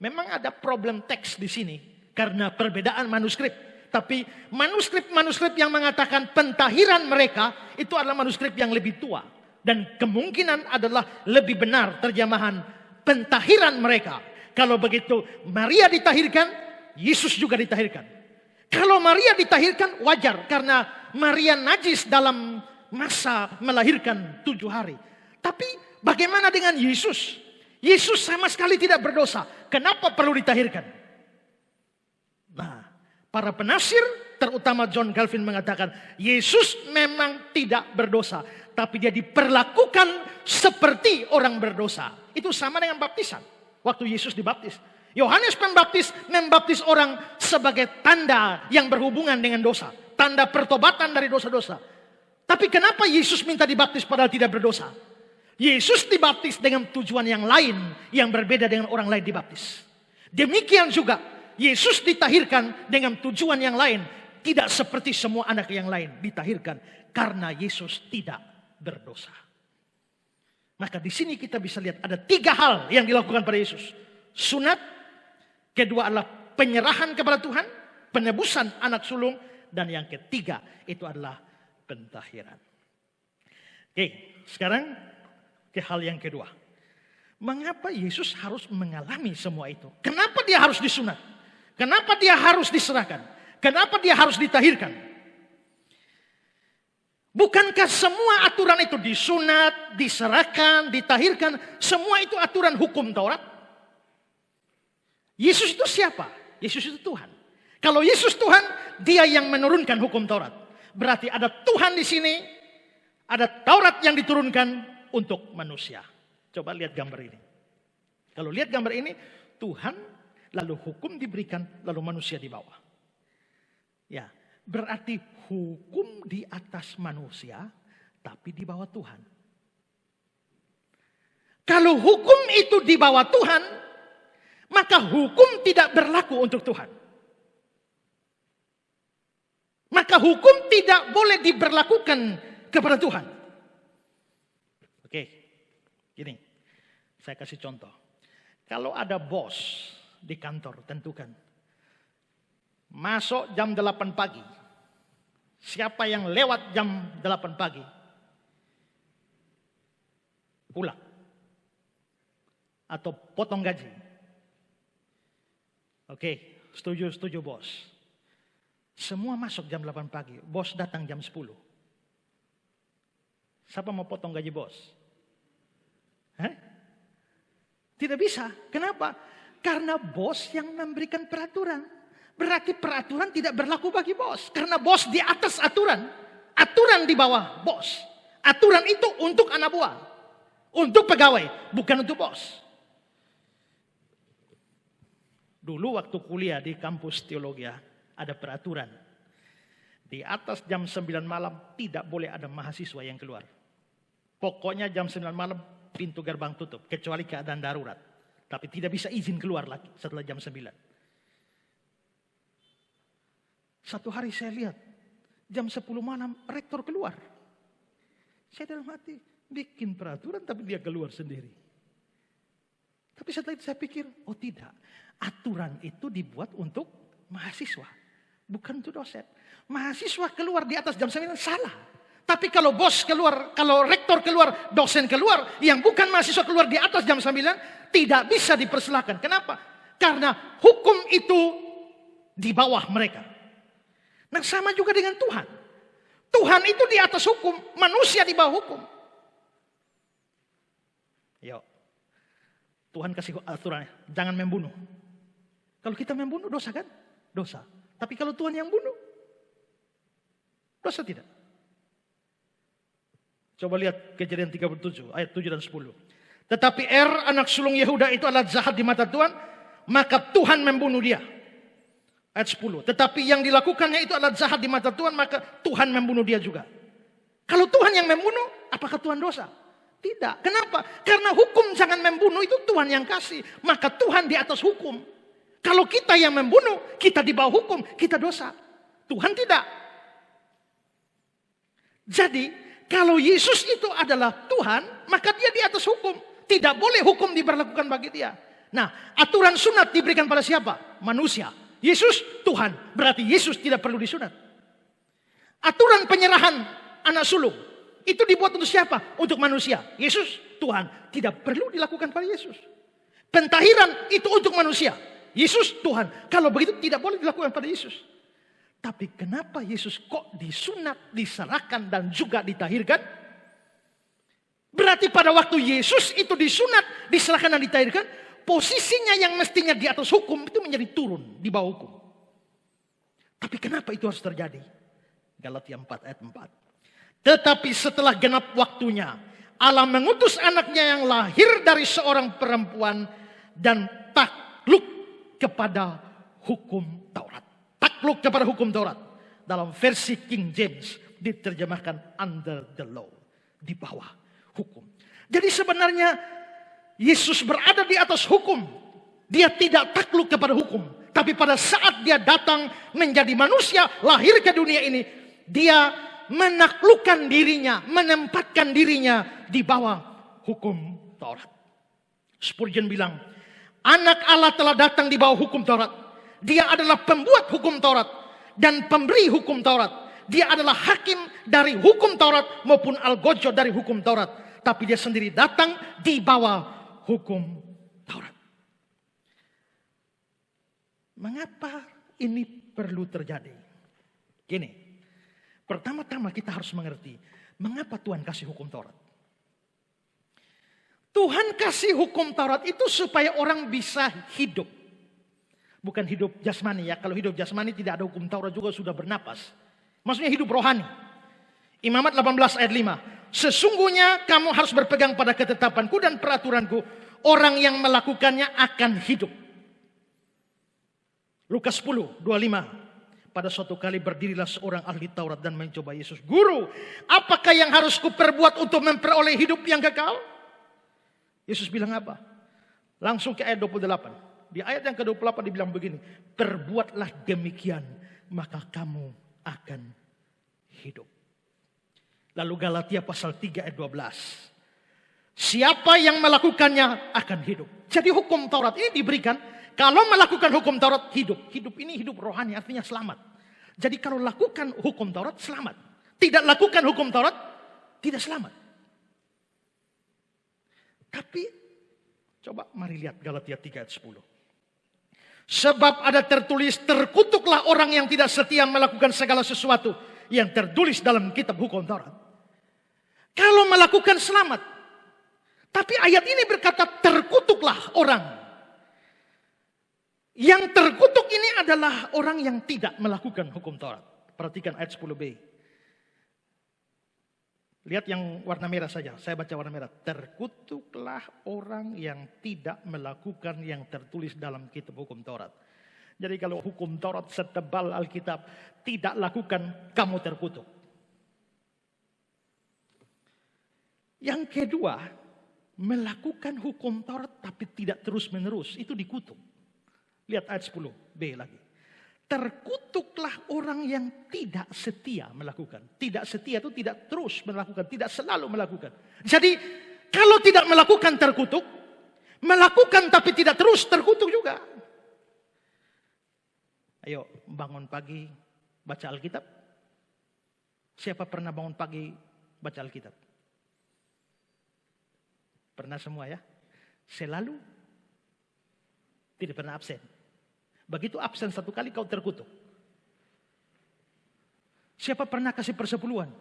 Memang ada problem teks di sini karena perbedaan manuskrip. Tapi manuskrip yang mengatakan pentahiran mereka itu adalah manuskrip yang lebih tua. Dan kemungkinan adalah lebih benar terjemahan pentahiran mereka. Kalau begitu Maria ditahirkan, Yesus juga ditahirkan. Kalau Maria ditahirkan wajar karena Maria najis dalam masa melahirkan 7 hari. Tapi bagaimana dengan Yesus? Yesus sama sekali tidak berdosa. Kenapa perlu ditahirkan? Nah, para penafsir terutama John Calvin mengatakan Yesus memang tidak berdosa. Tapi dia diperlakukan seperti orang berdosa. Itu sama dengan baptisan. Waktu Yesus dibaptis. Yohanes Pembaptis membaptis orang sebagai tanda yang berhubungan dengan dosa. Tanda pertobatan dari dosa-dosa. Tapi kenapa Yesus minta dibaptis padahal tidak berdosa? Yesus dibaptis dengan tujuan yang lain yang berbeda dengan orang lain dibaptis. Demikian juga Yesus ditahirkan dengan tujuan yang lain. Tidak seperti semua anak yang lain ditahirkan. Karena Yesus tidak berdosa. Maka di sini kita bisa lihat ada 3 hal yang dilakukan pada Yesus. Sunat, kedua adalah penyerahan kepada Tuhan, penebusan anak sulung, dan yang ketiga itu adalah pentahiran. Oke, sekarang ke hal yang kedua. Mengapa Yesus harus mengalami semua itu? Kenapa dia harus disunat? Kenapa dia harus diserahkan? Kenapa dia harus ditahirkan? Bukankah semua aturan itu disunat, diserahkan, ditahirkan, semua itu aturan hukum Taurat? Yesus itu siapa? Yesus itu Tuhan. Kalau Yesus Tuhan, dia yang menurunkan hukum Taurat. Berarti ada Tuhan di sini, ada Taurat yang diturunkan untuk manusia. Coba lihat gambar ini. Kalau lihat gambar ini, Tuhan, lalu hukum diberikan, lalu manusia di bawah. Ya, berarti hukum di atas manusia, tapi di bawah Tuhan. Kalau hukum itu di bawah Tuhan, maka hukum tidak berlaku untuk Tuhan. maka hukum tidak boleh diberlakukan kepada Tuhan. Oke, gini, saya kasih contoh. Kalau ada bos di kantor, tentukan masuk jam 8 pagi. Siapa yang lewat jam 8 pagi, pulang. Atau potong gaji. Oke, setuju bos. Semua masuk jam 8 pagi, bos datang jam 10. Siapa mau potong gaji bos? Tidak bisa. Kenapa? Karena bos yang memberikan peraturan. Berarti peraturan tidak berlaku bagi bos. Karena bos di atas aturan. Aturan di bawah bos. Aturan itu untuk anak buah. Untuk pegawai, bukan untuk bos. Dulu waktu kuliah di kampus teologi ada peraturan. Di atas jam 9 malam tidak boleh ada mahasiswa yang keluar. Pokoknya jam 9 malam pintu gerbang tutup. Kecuali keadaan darurat. Tapi tidak bisa izin keluar lagi setelah jam 9. Satu hari saya lihat jam 10 malam rektor keluar. Saya dalam hati bikin peraturan tapi dia keluar sendiri. Tapi setelah itu saya pikir, oh tidak. Aturan itu dibuat untuk mahasiswa. Bukan untuk dosen. Mahasiswa keluar di atas jam 9 salah. Tapi kalau bos keluar, kalau rektor keluar, dosen keluar, yang bukan mahasiswa keluar di atas jam 9, tidak bisa dipersilakan. Kenapa? Karena hukum itu di bawah mereka. Nah sama juga dengan Tuhan. Tuhan itu di atas hukum, manusia di bawah hukum. Yuk. Tuhan kasih aturan, jangan membunuh. Kalau kita membunuh dosa kan? Dosa. Tapi kalau Tuhan yang bunuh, dosa tidak. Coba lihat Kejadian 37 ayat 7 dan 10. Tetapi anak sulung Yehuda itu adalah jahat di mata Tuhan, maka Tuhan membunuh dia. Ayat 10. Tetapi yang dilakukannya itu adalah jahat di mata Tuhan, maka Tuhan membunuh dia juga. Kalau Tuhan yang membunuh, apakah Tuhan dosa? Tidak. Kenapa? Karena hukum jangan membunuh itu Tuhan yang kasih. Maka Tuhan di atas hukum. Kalau kita yang membunuh, kita di bawah hukum, kita dosa. Tuhan tidak. Jadi, kalau Yesus itu adalah Tuhan, maka dia di atas hukum. Tidak boleh hukum diberlakukan bagi dia. Nah, aturan sunat diberikan pada siapa? Manusia. Yesus Tuhan. Berarti Yesus tidak perlu disunat. Aturan penyerahan anak sulung. Itu dibuat untuk siapa? Untuk manusia. Yesus Tuhan. Tidak perlu dilakukan pada Yesus. Pentahiran itu untuk manusia. Yesus Tuhan. Kalau begitu tidak boleh dilakukan pada Yesus. Tapi kenapa Yesus kok disunat, diserahkan dan juga ditahirkan? Berarti pada waktu Yesus itu disunat, diserahkan dan ditahirkan, posisinya yang mestinya di atas hukum itu menjadi turun di bawah hukum. Tapi kenapa itu harus terjadi? Galatia 4 ayat 4. Tetapi setelah genap waktunya, Allah mengutus anaknya yang lahir dari seorang perempuan dan takluk kepada hukum Taurat. Takluk kepada hukum Taurat. Dalam versi King James diterjemahkan under the law. Di bawah hukum. Jadi sebenarnya Yesus berada di atas hukum. Dia tidak takluk kepada hukum. Tapi pada saat dia datang menjadi manusia, lahir ke dunia ini, dia menaklukkan dirinya, menempatkan dirinya di bawah hukum Taurat. Spurgeon bilang, anak Allah telah datang di bawah hukum Taurat. Dia adalah pembuat hukum Taurat dan pemberi hukum Taurat. Dia adalah hakim dari hukum Taurat maupun algojo dari hukum Taurat. Tapi dia sendiri datang di bawah hukum Taurat. Mengapa ini perlu terjadi? Gini, pertama-tama kita harus mengerti mengapa Tuhan kasih hukum Taurat. Tuhan kasih hukum Taurat itu supaya orang bisa hidup. Bukan hidup jasmani ya. Kalau hidup jasmani tidak ada hukum Taurat juga sudah bernapas. Maksudnya hidup rohani. Imamat 18 ayat 5. Sesungguhnya kamu harus berpegang pada ketetapanku dan peraturanku. Orang yang melakukannya akan hidup. Lukas 10, 25. Pada suatu kali berdirilah seorang ahli Taurat dan mencoba Yesus. Guru, apakah yang harus kuperbuat untuk memperoleh hidup yang kekal? Yesus bilang apa? Langsung ke ayat 28. Di ayat yang ke-28 dibilang begini. Perbuatlah demikian, maka kamu akan hidup. Lalu Galatia pasal 3 ayat 12. Siapa yang melakukannya akan hidup. Jadi hukum Taurat ini diberikan, kalau melakukan hukum Taurat hidup. Hidup ini hidup rohani, artinya selamat. Jadi kalau lakukan hukum Taurat selamat. Tidak lakukan hukum Taurat tidak selamat. Tapi coba mari lihat Galatia 3 ayat 10. Sebab ada tertulis, terkutuklah orang yang tidak setia melakukan segala sesuatu yang tertulis dalam kitab hukum Taurat. Kalau melakukan selamat. Tapi ayat ini berkata terkutuklah orang. Yang terkutuk ini adalah orang yang tidak melakukan hukum Taurat. Perhatikan ayat 10b. Lihat yang warna merah saja. Saya baca warna merah. Terkutuklah orang yang tidak melakukan yang tertulis dalam kitab hukum Taurat. Jadi kalau hukum Taurat setebal Alkitab tidak lakukan, kamu terkutuk. Yang kedua, melakukan hukum Taurat tapi tidak terus-menerus, itu dikutuk. Lihat ayat 10b lagi. Terkutuklah orang yang tidak setia melakukan. Tidak setia itu tidak terus melakukan, tidak selalu melakukan. Jadi kalau tidak melakukan terkutuk, melakukan tapi tidak terus terkutuk juga. Ayo bangun pagi baca Alkitab. Siapa pernah bangun pagi baca Alkitab? Pernah semua ya? Selalu tidak pernah absen. Begitu absen satu kali kau terkutuk. Siapa pernah kasih persepuluhan?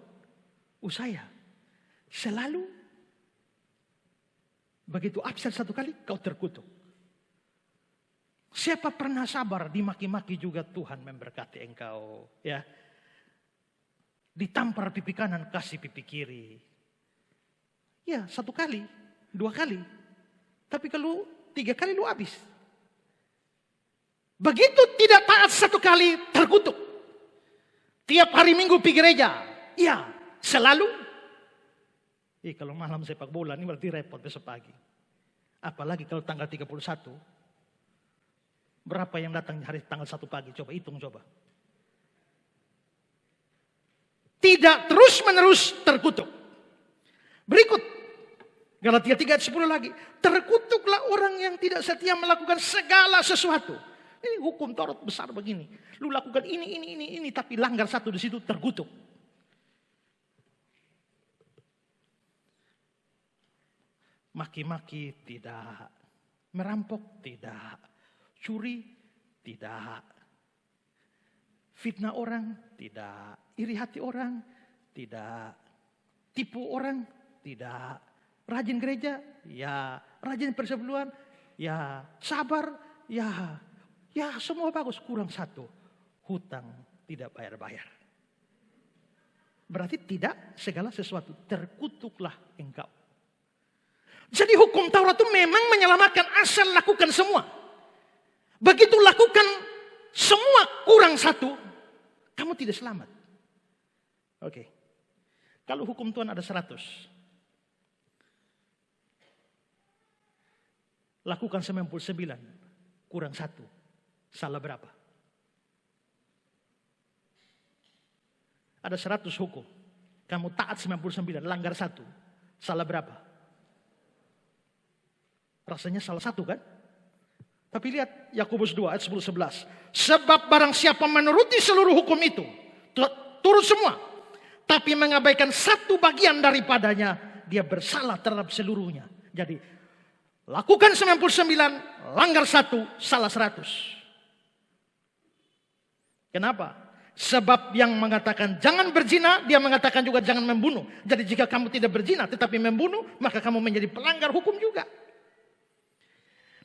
Saya. Selalu. Begitu absen satu kali kau terkutuk. Siapa pernah sabar dimaki-maki juga Tuhan memberkati engkau. Ya. Ditampar pipi kanan kasih pipi kiri. Ya satu kali. 2 kali. Tapi kalau 3 kali lu habis. Begitu tidak taat 1 kali terkutuk. Tiap hari Minggu pergi gereja. Iya, selalu. Kalau malam sepak bola ini berarti repot besok pagi. Apalagi kalau tanggal 31. Berapa yang datang hari tanggal 1 pagi? Coba hitung coba. Tidak terus-menerus terkutuk. Berikut. Galatia 3 ayat 10 lagi. Terkutuklah orang yang tidak setia melakukan segala sesuatu. Ini hukum Taurat besar begini. Lu lakukan ini, tapi langgar satu di situ terkutuk. Maki-maki tidak. Merampok tidak. Curi tidak. Fitnah orang tidak. Iri hati orang tidak. Tipu orang tidak. Rajin gereja, ya. Rajin persepuluhan, ya. Sabar, ya. Ya semua bagus, kurang 1. Hutang tidak bayar-bayar. Berarti tidak segala sesuatu. Terkutuklah engkau. Jadi hukum Taurat itu memang menyelamatkan asal lakukan semua. Begitu lakukan semua kurang 1, kamu tidak selamat. Oke. Kalau hukum Tuhan ada 100. Lakukan 99, kurang 1. Salah berapa? Ada 100 hukum. Kamu taat 99, langgar 1. Salah berapa? Rasanya salah 1 kan? Tapi lihat Yakobus 2 ayat 10-11. Sebab barang siapa menuruti seluruh hukum itu, turut semua. Tapi mengabaikan 1 bagian daripadanya, dia bersalah terhadap seluruhnya. Jadi lakukan 99, langgar 1, salah 100. Kenapa? Sebab yang mengatakan jangan berzina, dia mengatakan juga jangan membunuh. Jadi jika kamu tidak berzina tetapi membunuh, maka kamu menjadi pelanggar hukum juga.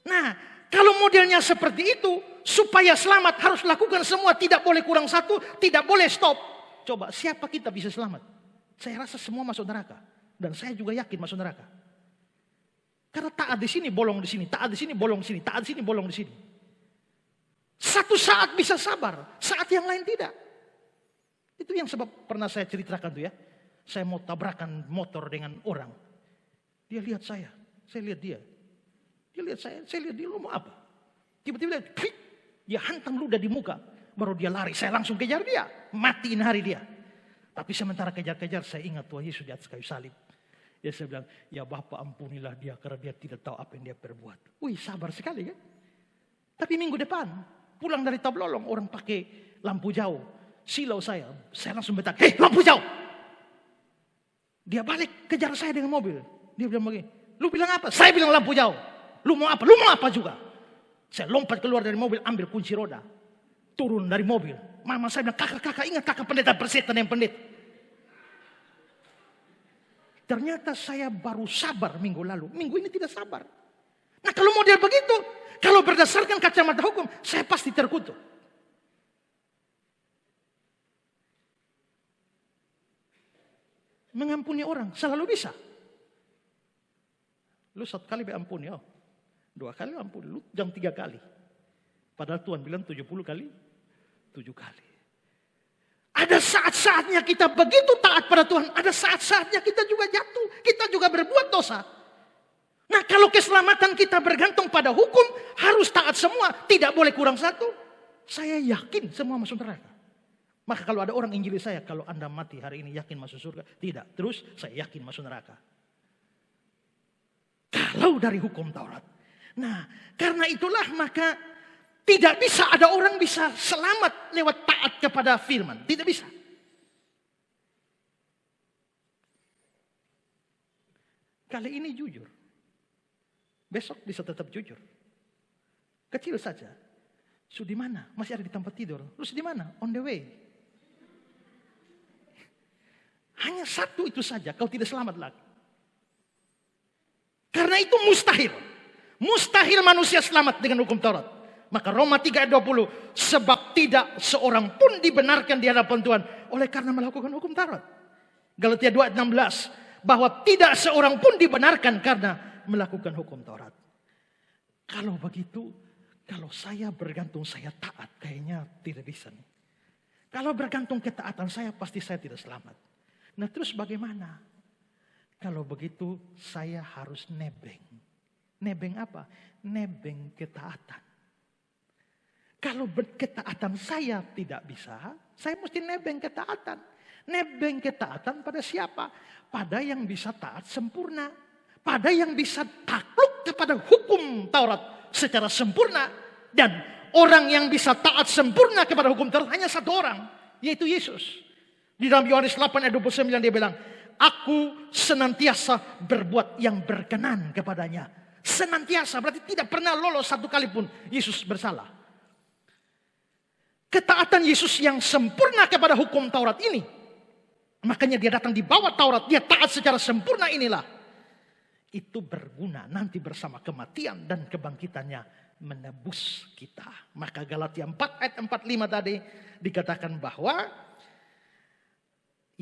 Nah, kalau modelnya seperti itu, supaya selamat harus lakukan semua, tidak boleh kurang 1, tidak boleh stop. Coba, siapa kita bisa selamat? Saya rasa semua masuk neraka. Dan saya juga yakin masuk neraka. Karena taat di sini, bolong di sini. Taat di sini, bolong di sini. Taat di sini, bolong di sini. Satu saat bisa sabar, saat yang lain tidak. Itu yang sebab pernah saya ceritakan tuh ya. Saya mau tabrakan motor dengan orang. Dia lihat saya lihat dia. Dia lihat saya lihat dia, lu mau apa? Tiba-tiba dia hantam ludah di muka. Baru dia lari, saya langsung kejar dia. Matiin hari dia. Tapi sementara kejar-kejar saya ingat Tuhan Yesus di atas kayu salib. Ya saya bilang, ya Bapak ampunilah dia karena dia tidak tahu apa yang dia perbuat. Wih sabar sekali kan. Tapi minggu depan pulang dari Tablolong orang pakai lampu jauh. Silau saya langsung betak, hei lampu jauh. Dia balik kejar saya dengan mobil. Dia bilang begini, lu bilang apa? Saya bilang lampu jauh. Lu mau apa? Lu mau apa juga? Saya lompat keluar dari mobil, ambil kunci roda. Turun dari mobil. Mama saya bilang, kakak ingat kakak pendeta persetan yang pendeta. Ternyata saya baru sabar minggu lalu. Minggu ini tidak sabar. Nah kalau model begitu, kalau berdasarkan kacamata hukum, saya pasti terkutuk. Mengampuni orang selalu bisa. Lu 1 kali ampuni, 2 kali ampuni, lu jam 3 kali. Padahal Tuhan bilang 70 kali 7 kali. Ada saat-saatnya kita begitu taat pada Tuhan. Ada saat-saatnya kita juga jatuh. Kita juga berbuat dosa. Nah kalau keselamatan kita bergantung pada hukum. Harus taat semua. Tidak boleh kurang satu. Saya yakin semua masuk neraka. Maka kalau ada orang injili saya. Kalau Anda mati hari ini yakin masuk surga. Tidak. Terus saya yakin masuk neraka. Kalau dari hukum Taurat. Nah karena itulah maka tidak bisa ada orang bisa selamat lewat taat kepada firman. Tidak bisa. Kali ini jujur. Besok bisa tetap jujur. Kecil saja. Su di mana? Masih ada di tempat tidur. Lu di mana? On the way. Hanya satu itu saja. Kau tidak selamat lagi. Karena itu mustahil. Mustahil manusia selamat dengan hukum Taurat. Maka Roma 3 ayat 20. Sebab tidak seorang pun dibenarkan di hadapan Tuhan. Oleh karena melakukan hukum Taurat. Galatia 2 ayat 16. Bahwa tidak seorang pun dibenarkan karena melakukan hukum Taurat. Kalau begitu. Kalau saya bergantung saya taat. Kayaknya tidak bisa nih. Kalau bergantung ketaatan saya. Pasti saya tidak selamat. Nah terus bagaimana? Kalau begitu saya harus nebeng. Nebeng apa? Nebeng ketaatan. Kalau ketaatan saya tidak bisa, saya mesti nebeng ketaatan. Nebeng ketaatan pada siapa? Pada yang bisa taat sempurna. Pada yang bisa takluk kepada hukum Taurat secara sempurna. Dan orang yang bisa taat sempurna kepada hukum Taurat hanya satu orang. Yaitu Yesus. Di dalam Yohanes 8 ayat 29 dia bilang, aku senantiasa berbuat yang berkenan kepadanya. Senantiasa berarti tidak pernah lolos satu kali pun Yesus bersalah. Ketaatan Yesus yang sempurna kepada hukum Taurat ini. Makanya dia datang di bawah Taurat. Dia taat secara sempurna inilah. Itu berguna nanti bersama kematian dan kebangkitannya menebus kita. Maka Galatia 4 ayat 45 tadi dikatakan bahwa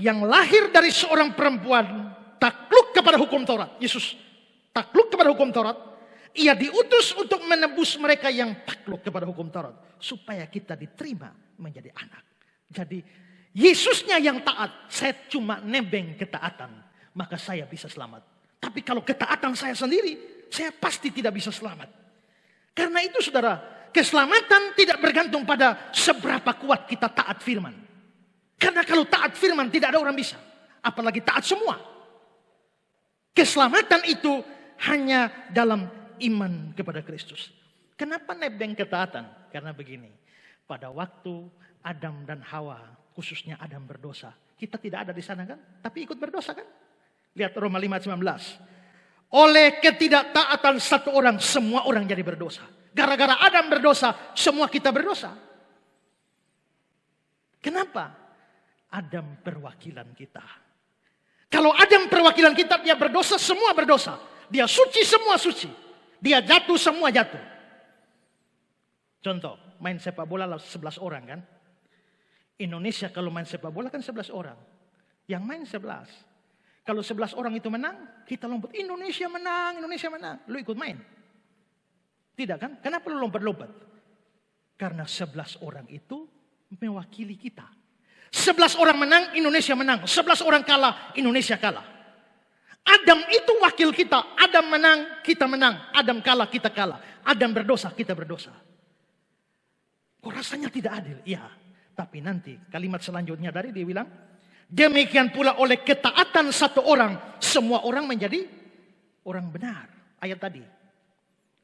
yang lahir dari seorang perempuan takluk kepada hukum Taurat. Yesus takluk kepada hukum Taurat. Ia diutus untuk menebus mereka yang takluk kepada hukum Taurat. Supaya kita diterima menjadi anak. Jadi Yesusnya yang taat. Saya cuma nebeng ketaatan. Maka saya bisa selamat. Tapi kalau ketaatan saya sendiri. Saya pasti tidak bisa selamat. Karena itu saudara. Keselamatan tidak bergantung pada seberapa kuat kita taat firman. Karena kalau taat firman tidak ada orang bisa. Apalagi taat semua. Keselamatan itu hanya dalam iman kepada Kristus. Kenapa nebeng ketaatan? Karena begini. Pada waktu Adam dan Hawa, khususnya Adam berdosa. Kita tidak ada di sana kan? Tapi ikut berdosa kan? Lihat Roma 5:19. Oleh ketidaktaatan satu orang, semua orang jadi berdosa. Gara-gara Adam berdosa, semua kita berdosa. Kenapa? Adam perwakilan kita. Kalau Adam perwakilan kita, dia berdosa, semua berdosa. Dia suci, semua suci. Dia jatuh, semua jatuh. Contoh, main sepak bola 11 orang kan. Indonesia kalau main sepak bola kan 11 orang. Yang main 11. Kalau 11 orang itu menang, kita lompat. Indonesia menang, Indonesia menang. Lu ikut main. Tidak kan? Kenapa lu lompat-lompat? Karena 11 orang itu mewakili kita. 11 orang menang, Indonesia menang. 11 orang kalah, Indonesia kalah. Adam itu wakil kita. Adam menang, kita menang. Adam kalah, kita kalah. Adam berdosa, kita berdosa. Kok rasanya tidak adil? Iya. Tapi nanti kalimat selanjutnya dari dia bilang, demikian pula oleh ketaatan satu orang, semua orang menjadi orang benar. Ayat tadi.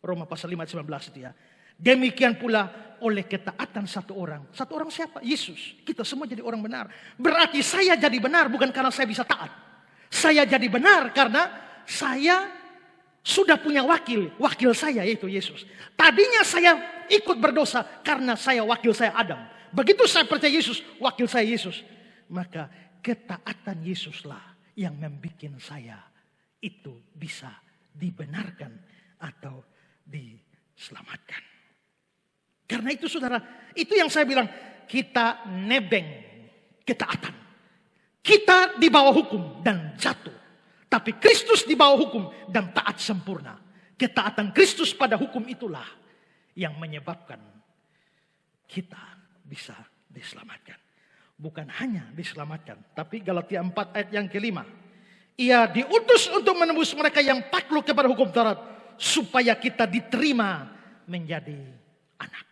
Roma pasal 5 ayat 19 itu ya. Demikian pula oleh ketaatan satu orang. Satu orang siapa? Yesus. Kita semua jadi orang benar. Berarti saya jadi benar bukan karena saya bisa taat. Saya jadi benar karena saya sudah punya wakil. Wakil saya yaitu Yesus. Tadinya saya ikut berdosa karena wakil saya Adam. Begitu saya percaya Yesus, wakil saya Yesus. Maka ketaatan Yesuslah yang membuat saya itu bisa dibenarkan atau diselamatkan. Karena itu saudara, itu yang saya bilang, kita nebeng ketaatan. Kita di bawah hukum dan jatuh. Tapi Kristus di bawah hukum dan taat sempurna. Ketaatan Kristus pada hukum itulah yang menyebabkan kita bisa diselamatkan. Bukan hanya diselamatkan, tapi Galatia 4 ayat yang kelima. Ia diutus untuk menembus mereka yang takluk kepada hukum Taurat, supaya kita diterima menjadi anak.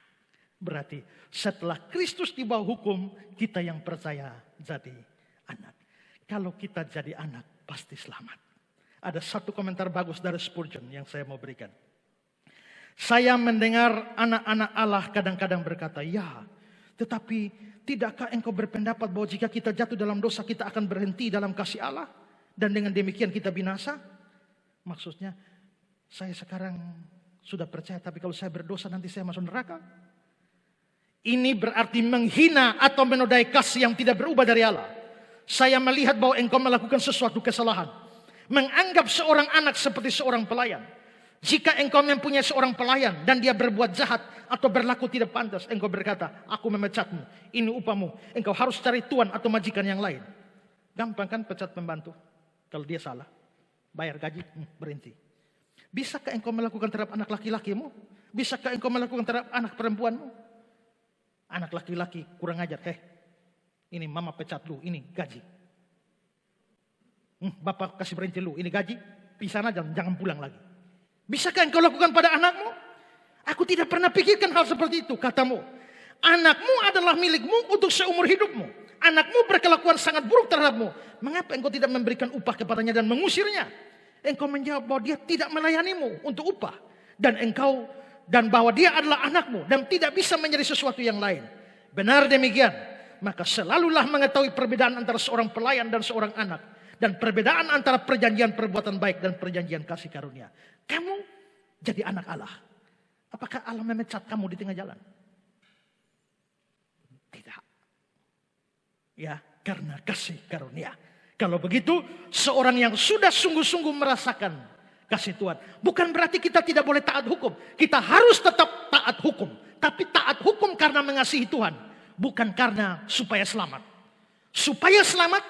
Berarti setelah Kristus di bawah hukum, kita yang percaya jadi anak. Kalau kita jadi anak, pasti selamat. Ada satu komentar bagus dari Spurgeon yang saya mau berikan. Saya mendengar anak-anak Allah kadang-kadang berkata, ya, tetapi tidakkah engkau berpendapat bahwa jika kita jatuh dalam dosa, kita akan berhenti dalam kasih Allah? Dan dengan demikian kita binasa? Maksudnya, saya sekarang sudah percaya, tapi kalau saya berdosa nanti saya masuk neraka? Ini berarti menghina atau menodai kasih yang tidak berubah dari Allah. Saya melihat bahwa engkau melakukan sesuatu kesalahan. Menganggap seorang anak seperti seorang pelayan. Jika engkau mempunyai seorang pelayan dan dia berbuat jahat atau berlaku tidak pantas, engkau berkata, aku memecatmu, ini upahmu. Engkau harus cari tuan atau majikan yang lain. Gampang kan pecat pembantu? Kalau dia salah, bayar gaji, berhenti. Bisakah engkau melakukan terhadap anak laki-lakimu? Bisakah engkau melakukan terhadap anak perempuanmu? Anak laki-laki kurang ajar, ini mama pecat lu, ini gaji. Bapak kasih berhenti lu, ini gaji, pisah aja, jangan pulang lagi. Bisakah engkau lakukan pada anakmu? Aku tidak pernah pikirkan hal seperti itu, katamu. Anakmu adalah milikmu untuk seumur hidupmu. Anakmu berkelakuan sangat buruk terhadapmu. Mengapa engkau tidak memberikan upah kepadanya dan mengusirnya? Engkau menjawab bahwa dia tidak melayanimu untuk upah. Dan bahwa dia adalah anakmu dan tidak bisa menjadi sesuatu yang lain. Benar demikian. Maka selalulah mengetahui perbedaan antara seorang pelayan dan seorang anak. Dan perbedaan antara perjanjian perbuatan baik dan perjanjian kasih karunia. Kamu jadi anak Allah. Apakah Allah memecat kamu di tengah jalan? Tidak. Ya, karena kasih karunia. Kalau begitu, seorang yang sudah sungguh-sungguh merasakan kasih Tuhan. Bukan berarti kita tidak boleh taat hukum. Kita harus tetap taat hukum. Tapi taat hukum karena mengasihi Tuhan. Bukan karena supaya selamat. Supaya selamat,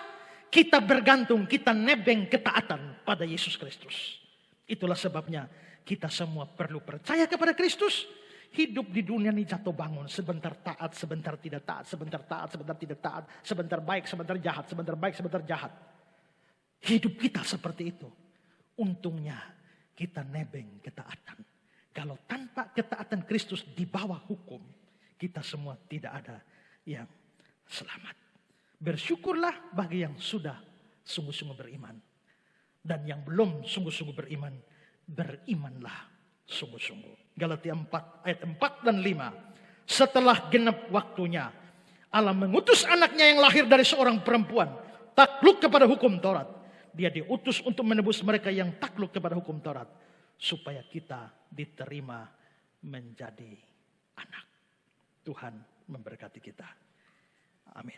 kita bergantung, kita nebeng ketaatan pada Yesus Kristus. Itulah sebabnya kita semua perlu percaya kepada Kristus. Hidup di dunia ini jatuh bangun. Sebentar taat, sebentar tidak taat. Sebentar taat, sebentar tidak taat. Sebentar baik, sebentar jahat. Sebentar baik, sebentar jahat. Hidup kita seperti itu. Untungnya kita nebeng ketaatan. Kalau tanpa ketaatan Kristus di bawah hukum, kita semua tidak ada yang selamat. Bersyukurlah bagi yang sudah sungguh-sungguh beriman. Dan yang belum sungguh-sungguh beriman, berimanlah sungguh-sungguh. Galatia 4 ayat 4 dan 5. Setelah genap waktunya, Allah mengutus anaknya yang lahir dari seorang perempuan, takluk kepada hukum Taurat. Dia diutus untuk menebus mereka yang takluk kepada hukum Taurat. Supaya kita diterima menjadi anak. Tuhan memberkati kita. Amin.